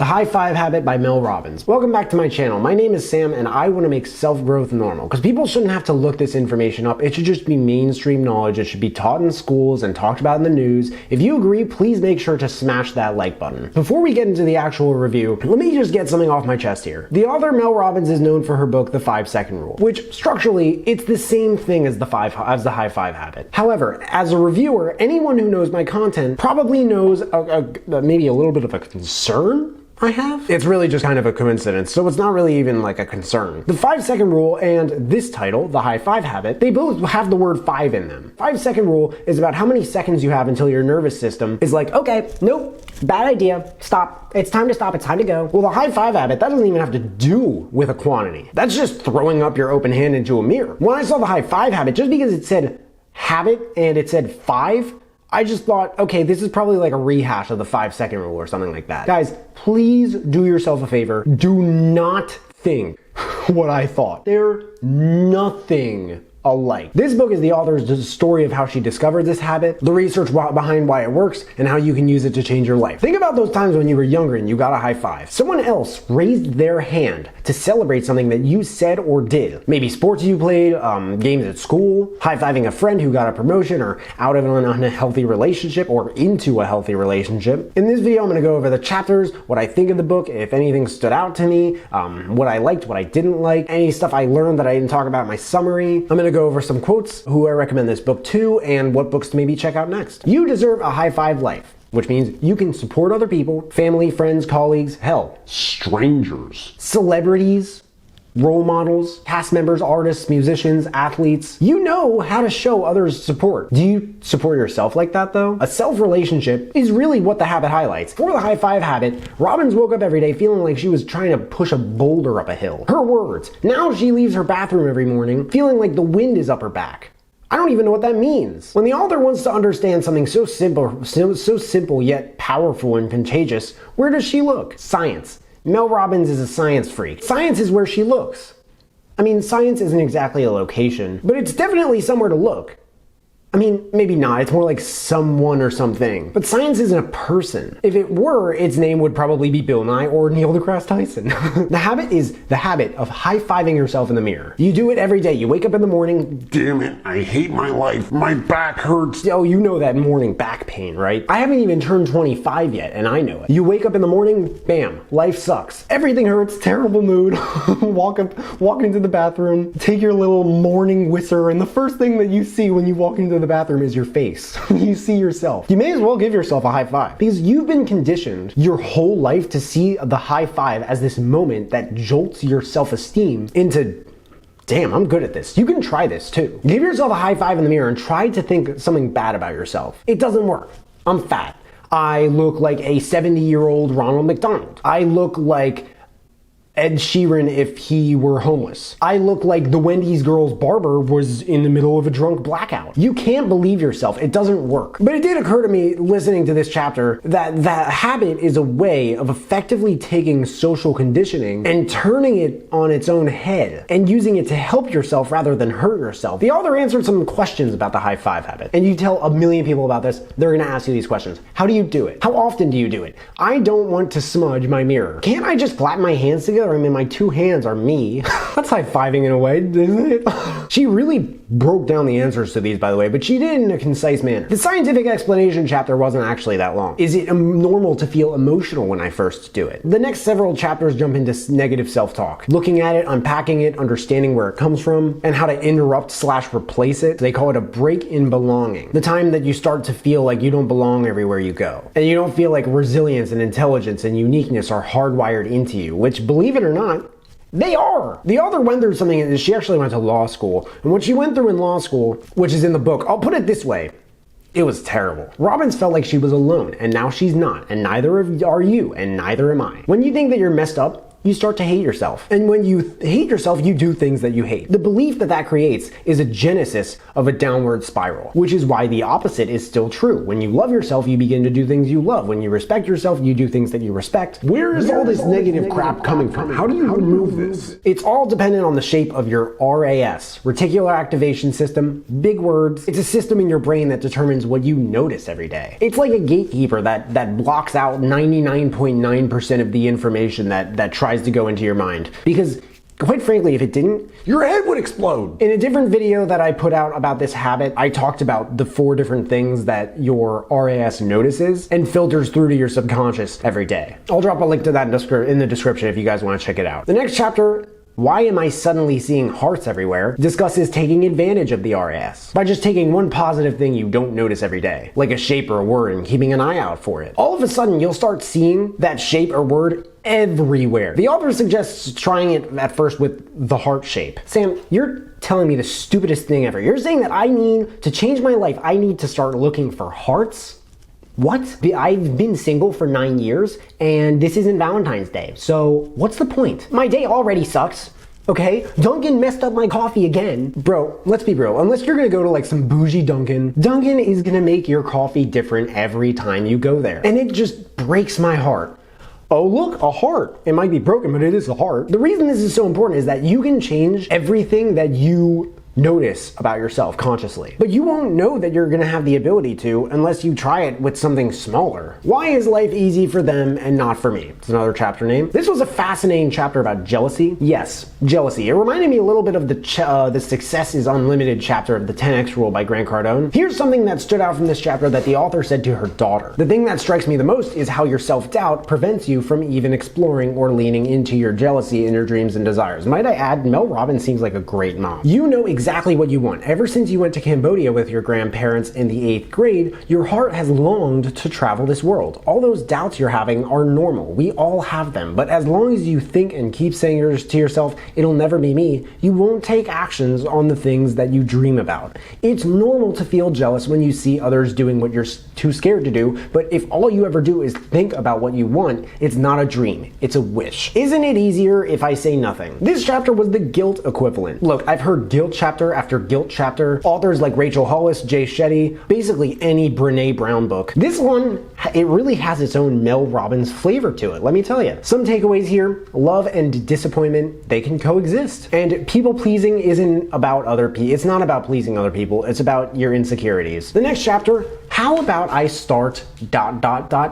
The High Five Habit by Mel Robbins. Welcome back to my channel. My name is Sam and I want to make self-growth normal because people shouldn't have to look this information up. It should just be mainstream knowledge. It should be taught in schools and talked about in the news. If you agree, please make sure to smash that like button. Before we get into the actual review, let me just get something off my chest here. The author Mel Robbins is known for her book, The 5-Second Rule, which structurally, it's the same thing as the High Five Habit. However, as a reviewer, anyone who knows my content probably knows maybe a little bit of a concern I have. It's really just kind of a coincidence, so it's not really even like a concern. The 5-Second Rule and this title, The High Five Habit, they both have the word 5 in them. 5-Second Rule is about how many seconds you have until your nervous system is like, okay, nope, bad idea, stop. It's time to stop, it's time to go. Well, the High Five Habit, that doesn't even have to do with a quantity. That's just throwing up your open hand into a mirror. When I saw the High Five Habit, just because it said habit and it said 5, I just thought, okay, this is probably like a rehash of the 5-Second Rule or something like that. Guys, please do yourself a favor. Do not think what I thought. They're nothing alike. This book is the author's story of how she discovered this habit, the research behind why it works, and how you can use it to change your life. Think about those times when you were younger and you got a high five. Someone else raised their hand to celebrate something that you said or did. Maybe sports you played, games at school, high-fiving a friend who got a promotion or out of an unhealthy relationship or into a healthy relationship. In this video, I'm going to go over the chapters, what I think of the book, if anything stood out to me, what I liked, what I didn't like, any stuff I learned that I didn't talk about in my summary. I'm going to go over some quotes, who I recommend this book to, and what books to maybe check out next. You deserve a high five life, which means you can support other people, family, friends, colleagues, hell, strangers, celebrities, role models, cast members, artists, musicians, athletes. You know how to show others support. Do you support yourself like that though? A self-relationship is really what the habit highlights. For the High Five Habit, Robbins woke up every day feeling like she was trying to push a boulder up a hill. Her words. Now she leaves her bathroom every morning feeling like the wind is up her back. I don't even know what that means. When the author wants to understand something so simple yet powerful and contagious, where does she look? Science. Mel Robbins is a science freak. Science is where she looks. I mean, science isn't exactly a location, but it's definitely somewhere to look. I mean, maybe not, it's more like someone or something. But science isn't a person. If it were, its name would probably be Bill Nye or Neil deGrasse Tyson. The habit is the habit of high-fiving yourself in the mirror. You do it every day. You wake up in the morning. Damn it, I hate my life. My back hurts. Oh, you know that morning back pain, right? I haven't even turned 25 yet, and I know it. You wake up in the morning, bam, life sucks. Everything hurts, terrible mood. walk into the bathroom, take your little morning whisper, and the first thing that you see when you walk into the bathroom is your face. You see yourself. You may as well give yourself a high five because you've been conditioned your whole life to see the high five as this moment that jolts your self-esteem into, damn, I'm good at this. You can try this too. Give yourself a high five in the mirror and try to think something bad about yourself. It doesn't work. I'm fat. I look like a 70-year-old Ronald McDonald. I look like Ed Sheeran if he were homeless. I look like the Wendy's girl's barber was in the middle of a drunk blackout. You can't believe yourself. It doesn't work. But it did occur to me listening to this chapter that that habit is a way of effectively taking social conditioning and turning it on its own head and using it to help yourself rather than hurt yourself. The author answered some questions about the High Five Habit. And you tell a million people about this, they're gonna ask you these questions. How do you do it? How often do you do it? I don't want to smudge my mirror. Can't I just clap my hands together? I mean, my two hands are me. That's high-fiving in a way, isn't it? She really broke down the answers to these, by the way, but she did it in a concise manner. The scientific explanation chapter wasn't actually that long. Is it normal to feel emotional when I first do it? The next several chapters jump into negative self-talk. Looking at it, unpacking it, understanding where it comes from, and how to interrupt/replace it. They call it a break in belonging. The time that you start to feel like you don't belong everywhere you go. And you don't feel like resilience and intelligence and uniqueness are hardwired into you, which, believe it or not, they are. The author went through something, and she actually went to law school. And what she went through in law school, which is in the book, I'll put it this way, it was terrible. Robbins felt like she was alone, and now she's not, and neither are you, and neither am I. When you think that you're messed up, you start to hate yourself. And when you hate yourself, you do things that you hate. The belief that that creates is a genesis of a downward spiral, which is why the opposite is still true. When you love yourself, you begin to do things you love. When you respect yourself, you do things that you respect. Where is all this negative crap coming from? How do you remove this? It's all dependent on the shape of your RAS, reticular activation system. Big words. It's a system in your brain that determines what you notice every day. It's like a gatekeeper that blocks out 99.9% of the information that tries to go into your mind. Because quite frankly, if it didn't, your head would explode. In a different video that I put out about this habit, I talked about the 4 different things that your RAS notices and filters through to your subconscious every day. I'll drop a link to that in the description if you guys want to check it out. The next chapter, Why Am I Suddenly Seeing Hearts Everywhere, discusses taking advantage of the RAS by just taking one positive thing you don't notice every day, like a shape or a word, and keeping an eye out for it. All of a sudden, you'll start seeing that shape or word everywhere. The author suggests trying it at first with the heart shape. Sam, you're telling me the stupidest thing ever. You're saying that I need to change my life, I need to start looking for hearts? What? I've been single for 9 years and this isn't Valentine's Day. So what's the point? My day already sucks. Okay? Dunkin' messed up my coffee again. Bro, let's be real. Unless you're gonna go to like some bougie Dunkin', Dunkin' is gonna make your coffee different every time you go there. And it just breaks my heart. Oh look, a heart. It might be broken, but it is a heart. The reason this is so important is that you can change everything that you notice about yourself consciously. But you won't know that you're gonna have the ability to unless you try it with something smaller. Why is life easy for them and not for me? It's another chapter name. This was a fascinating chapter about jealousy. Yes, jealousy. It reminded me a little bit of the Success is Unlimited chapter of the 10X Rule by Grant Cardone. Here's something that stood out from this chapter that the author said to her daughter. The thing that strikes me the most is how your self-doubt prevents you from even exploring or leaning into your jealousy in your dreams and desires. Might I add, Mel Robbins seems like a great mom. You know exactly what you want. Ever since you went to Cambodia with your grandparents in the 8th grade, your heart has longed to travel this world. All those doubts you're having are normal. We all have them. But as long as you think and keep saying to yourself, it'll never be me, you won't take actions on the things that you dream about. It's normal to feel jealous when you see others doing what you're too scared to do, but if all you ever do is think about what you want, it's not a dream, it's a wish. Isn't it easier if I say nothing? This chapter was the guilt equivalent. Look, I've heard guilt chapter after guilt chapter, authors like Rachel Hollis, Jay Shetty, basically any Brene Brown book. This one, it really has its own Mel Robbins flavor to it, let me tell you. Some takeaways here: love and disappointment, they can coexist. And people pleasing isn't about other people. It's not about pleasing other people, it's about your insecurities. The next chapter, how about I start ...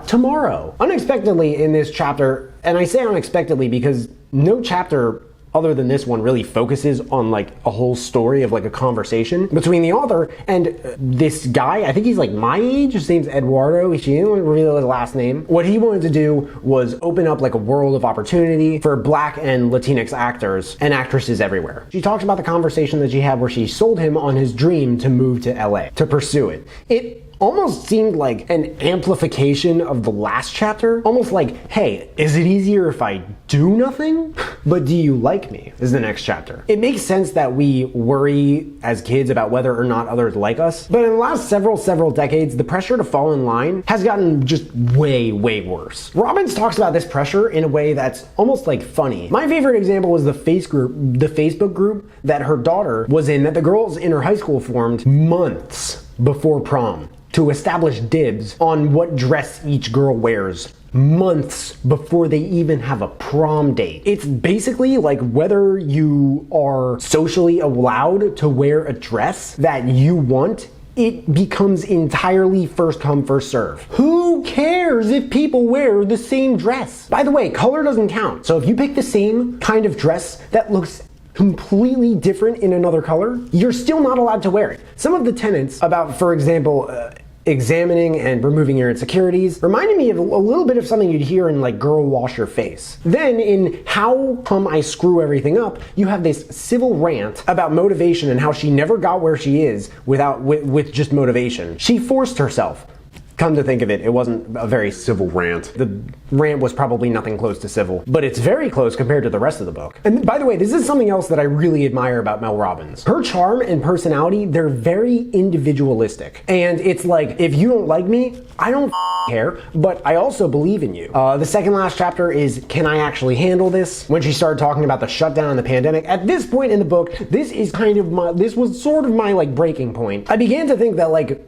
tomorrow? Unexpectedly in this chapter, and I say unexpectedly because no chapter other than this one really focuses on like a whole story of like a conversation between the author and this guy. I think he's like my age. His name's Eduardo. She didn't want to reveal his last name. What he wanted to do was open up like a world of opportunity for Black and Latinx actors and actresses everywhere. She talks about the conversation that she had where she sold him on his dream to move to LA to pursue it. It almost seemed like an amplification of the last chapter. Almost like, hey, is it easier if I do nothing? But do you like me? Is the next chapter. It makes sense that we worry as kids about whether or not others like us. But in the last several decades, the pressure to fall in line has gotten just way worse. Robbins talks about this pressure in a way that's almost like funny. My favorite example was the Facebook group that her daughter was in, that the girls in her high school formed months before prom, to establish dibs on what dress each girl wears months before they even have a prom date. It's basically like whether you are socially allowed to wear a dress that you want, it becomes entirely first come, first serve. Who cares if people wear the same dress? By the way, color doesn't count. So if you pick the same kind of dress that looks completely different in another color, you're still not allowed to wear it. Some of the tenets about, for example, examining and removing your insecurities reminded me of a little bit of something you'd hear in like Girl Wash Your Face. Then in How Come I Screw Everything Up, you have this civil rant about motivation and how she never got where she is with just motivation. She forced herself. Come to think of it, it wasn't a very civil rant. The rant was probably nothing close to civil, but it's very close compared to the rest of the book. And by the way, this is something else that I really admire about Mel Robbins. Her charm and personality, they're very individualistic. And it's like, if you don't like me, I don't care, but I also believe in you. The second last chapter is, can I actually handle this? When she started talking about the shutdown and the pandemic, at this point in the book, this was sort of my like breaking point. I began to think that like,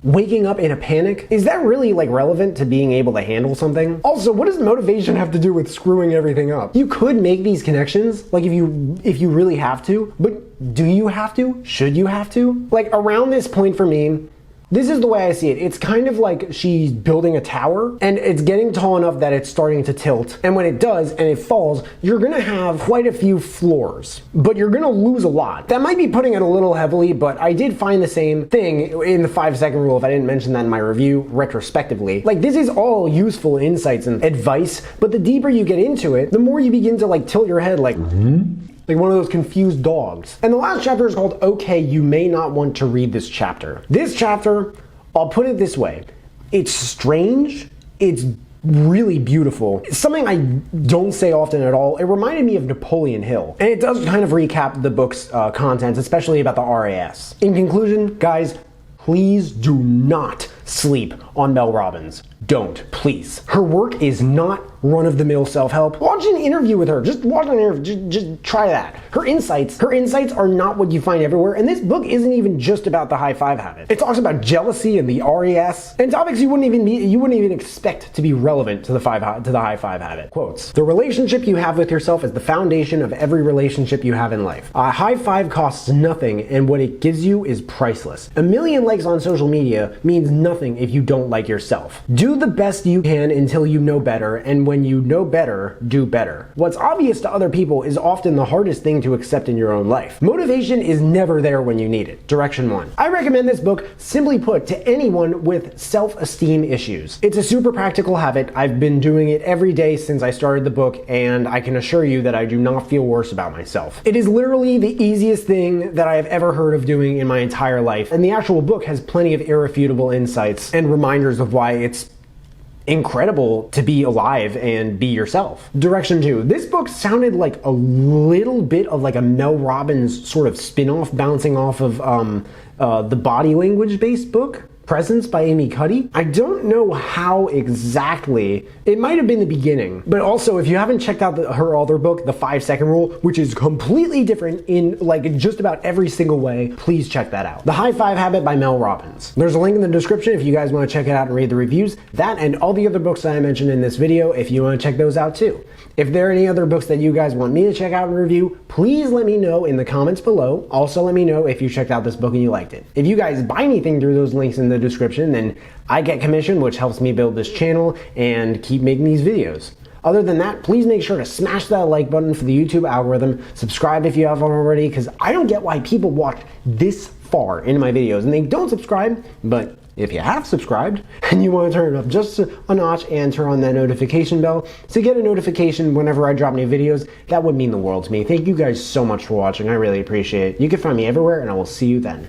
waking up in a panic, is that really like relevant to being able to handle something? Also, what does motivation have to do with screwing everything up? You could make these connections, like if you really have to, but do you have to? Should you have to? Like around this point for me, this is the way I see it. It's kind of like she's building a tower and it's getting tall enough that it's starting to tilt. And when it does and it falls, you're gonna have quite a few floors, but you're gonna lose a lot. That might be putting it a little heavily, but I did find the same thing in the 5-second rule if I didn't mention that in my review retrospectively. Like this is all useful insights and advice, but the deeper you get into it, the more you begin to like tilt your head like, like one of those confused dogs. And the last chapter is called, Okay, You May Not Want to Read This Chapter. This chapter, I'll put it this way, it's strange, it's really beautiful. It's something I don't say often at all. It reminded me of Napoleon Hill. And it does kind of recap the book's contents, especially about the RAS. In conclusion, guys, please do not sleep on Mel Robbins. Don't, please. Her work is not run-of-the-mill self-help. Watch an interview with her. Just watch an interview. Just try that. Her insights are not what you find everywhere, and this book isn't even just about the high five habit. It talks about jealousy and the RAS, and topics you wouldn't even expect to be relevant to the high five habit. Quotes: "The relationship you have with yourself is the foundation of every relationship you have in life. A high five costs nothing, and what it gives you is priceless. A million likes on social media means nothing if you don't like yourself. Do the best you can until you know better, and when you know better, do better. What's obvious to other people is often the hardest thing to accept in your own life. Motivation is never there when you need it." Direction 1. I recommend this book, simply put, to anyone with self-esteem issues. It's a super practical habit. I've been doing it every day since I started the book, and I can assure you that I do not feel worse about myself. It is literally the easiest thing that I have ever heard of doing in my entire life, and the actual book has plenty of irrefutable insights and reminders of why it's incredible to be alive and be yourself. Direction 2. This book sounded like a little bit of like a Mel Robbins sort of spin-off bouncing off of the body language based book, Presence by Amy Cuddy. I don't know how exactly. It might have been the beginning, but also if you haven't checked out her other book, The 5-Second Rule, which is completely different in like just about every single way, please check that out. The High Five Habit by Mel Robbins. There's a link in the description if you guys want to check it out and read the reviews. That and all the other books that I mentioned in this video if you want to check those out too. If there are any other books that you guys want me to check out and review, please let me know in the comments below. Also let me know if you checked out this book and you liked it. If you guys buy anything through those links in the description, then I get commission, which helps me build this channel and keep making these videos. Other than that, please make sure to smash that like button for the YouTube algorithm. Subscribe if you haven't already, because I don't get why people watch this far into my videos and they don't subscribe, but if you have subscribed and you want to turn it up just a notch and turn on that notification bell to get a notification whenever I drop new videos, that would mean the world to me. Thank you guys so much for watching. I really appreciate it. You can find me everywhere, and I will see you then.